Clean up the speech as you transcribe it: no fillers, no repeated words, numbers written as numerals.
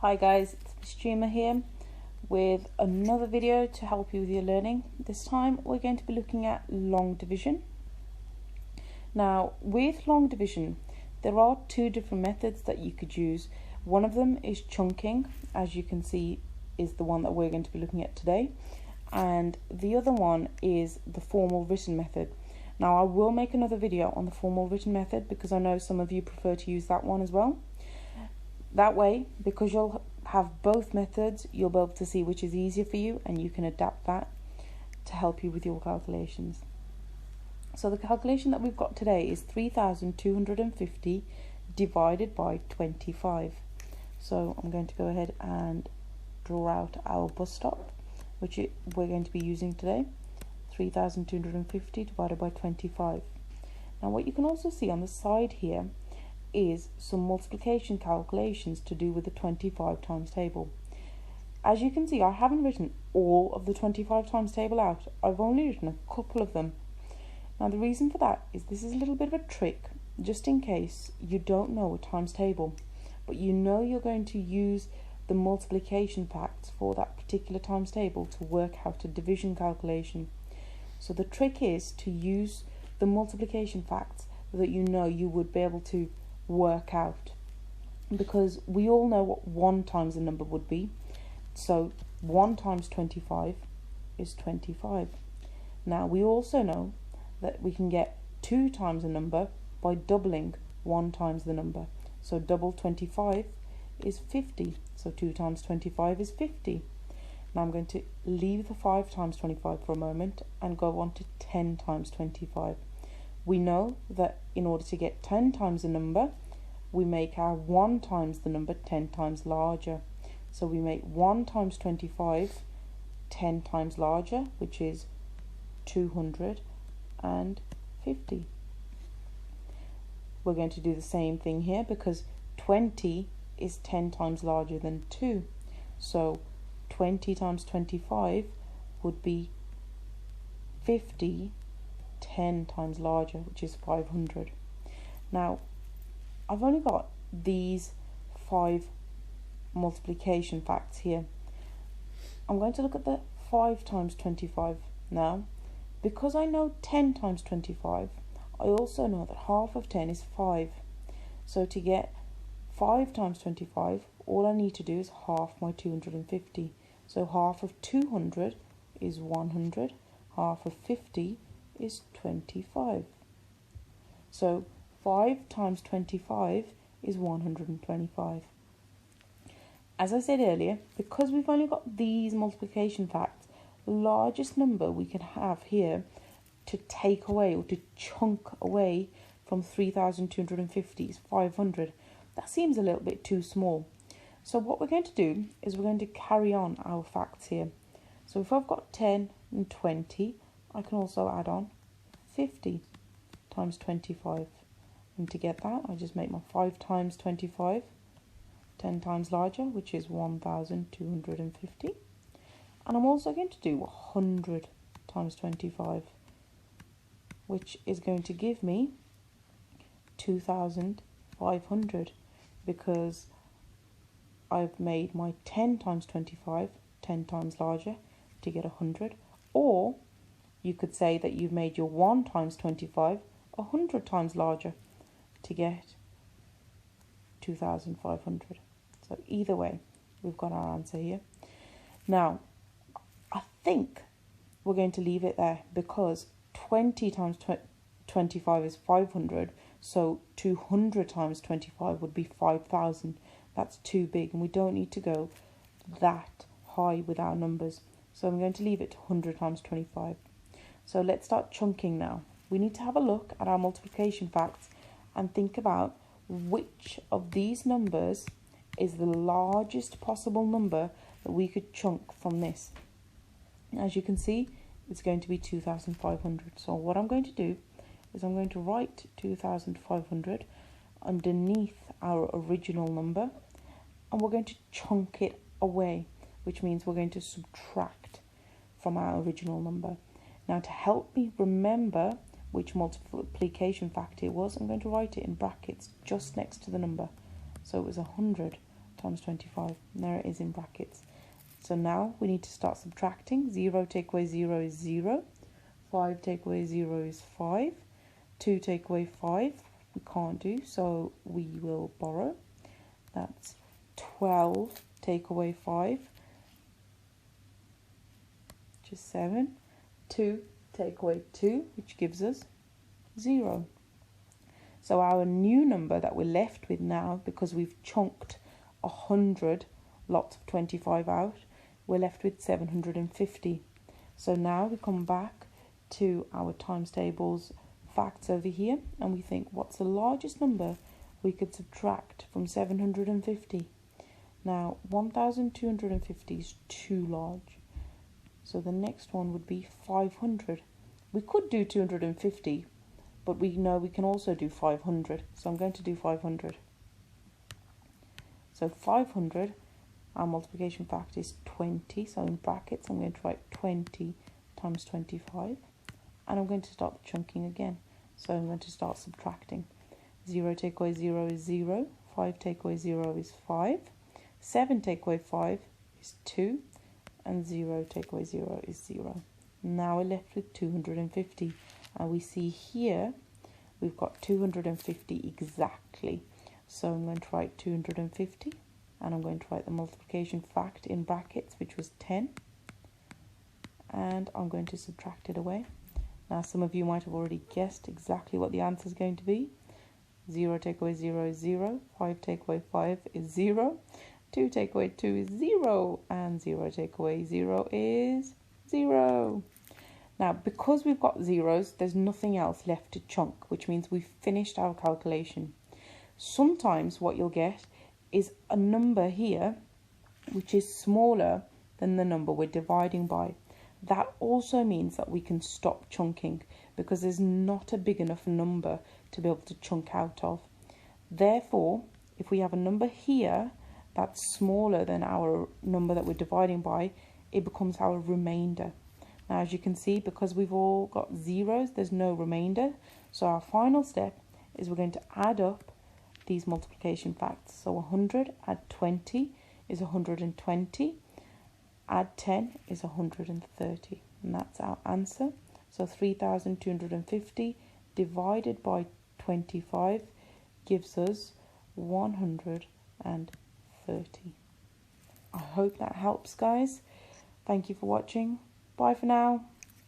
Hi guys, it's Cheema here with another video to help you with your learning. This time we're going to be looking at long division. Now with long division there are two different methods that you could use. One of them is chunking, as you can see is the one that we're going to be looking at today, and the other one is the formal written method. Now I will make another video on the formal written method because I know some of you prefer to use that one as well. That way, because you'll have both methods, you'll be able to see which is easier for you and you can adapt that to help you with your calculations. So the calculation that we've got today is 3,250 divided by 25. So I'm going to go ahead and draw out our bus stop, which we're going to be using today. 3,250 divided by 25. Now what you can also see on the side here is some multiplication calculations to do with the 25 times table. As you can see, I haven't written all of the 25 times table out. I've only written a couple of them. Now the reason for that is this is a little bit of a trick, just in case you don't know a times table, but you know you're going to use the multiplication facts for that particular times table to work out a division calculation. So the trick is to use the multiplication facts that you know you would be able to work out, because we all know what 1 times a number would be. So 1 times 25 is 25. Now we also know that we can get 2 times a number by doubling 1 times the number. So double 25 is 50. So 2 times 25 is 50. Now I'm going to leave the 5 times 25 for a moment and go on to 10 times 25. We know that in order to get 10 times a number, we make our 1 times the number 10 times larger. So we make 1 times 25 10 times larger, which is 250. We're going to do the same thing here because 20 is 10 times larger than 2. So 20 times 25 would be 50 10 times larger, which is 500. Now I've only got these 5 multiplication facts here. I'm going to look at the 5 times 25 now. Because I know 10 times 25, I also know that half of 10 is 5. So to get 5 times 25, all I need to do is half my 250. So half of 200 is 100, half of 50 is 25. So 5 times 25 is 125. As I said earlier, because we've only got these multiplication facts, the largest number we can have here to take away or to chunk away from 3,250 is 500. That seems a little bit too small. So what we're going to do is we're going to carry on our facts here. So if I've got 10 and 20, I can also add on 50 times 25. And to get that, I just make my 5 times 25 10 times larger, which is 1,250. And I'm also going to do 100 times 25, which is going to give me 2,500, because I've made my 10 times 25 10 times larger to get 100. Or you could say that you've made your 1 times 25 100 times larger to get 2,500. So either way, we've got our answer here. Now, I think we're going to leave it there because 20 times 25 is 500. So 200 times 25 would be 5,000. That's too big and we don't need to go that high with our numbers. So I'm going to leave it to 100 times 25. So let's start chunking now. We need to have a look at our multiplication facts and think about which of these numbers is the largest possible number that we could chunk from this. As you can see, it's going to be 2,500. So what I'm going to do is I'm going to write 2,500 underneath our original number, and we're going to chunk it away, which means we're going to subtract from our original number. Now to help me remember which multiplication factor it was, I'm going to write it in brackets just next to the number. So it was 100 times 25. And there it is in brackets. So now we need to start subtracting. 0 take away 0 is 0. 5 take away 0 is 5. 2 take away 5 we can't do, so we will borrow. That's 12 take away 5, which is 7. 2 take away 2, which gives us 0. So our new number that we're left with now, because we've chunked 100 lots of 25 out, we're left with 750. So now we come back to our times tables facts over here, and we think, what's the largest number we could subtract from 750? Now 1250 is too large, so the next one would be 500. We could do 250, but we know we can also do 500, so I'm going to do 500. So 500, our multiplication factor is 20, so in brackets I'm going to write 20 times 25, and I'm going to start the chunking again. So I'm going to start subtracting. 0 take away 0 is 0, 5 take away 0 is 5, 7 take away 5 is 2, and 0 take away 0 is 0. Now we're left with 250, and we see here we've got 250 exactly. So I'm going to write 250, and I'm going to write the multiplication fact in brackets, which was 10, and I'm going to subtract it away. Now some of you might have already guessed exactly what the answer is going to be. 0 take away 0 is 0, 5 take away 5 is 0, 2 take away 2 is 0, and 0 take away 0 is 0. Now because we've got zeros, there's nothing else left to chunk, which means we've finished our calculation. Sometimes what you'll get is a number here which is smaller than the number we're dividing by. That also means that we can stop chunking, because there's not a big enough number to be able to chunk out of. Therefore, if we have a number here that's smaller than our number that we're dividing by, it becomes our remainder. Now, as you can see, because we've all got zeros, there's no remainder. So our final step is we're going to add up these multiplication facts. So 100 add 20 is 120. Add 10 is 130, and that's our answer. So 3,250 divided by 25 gives us 130. I hope that helps, guys. Thank you for watching. Bye for now.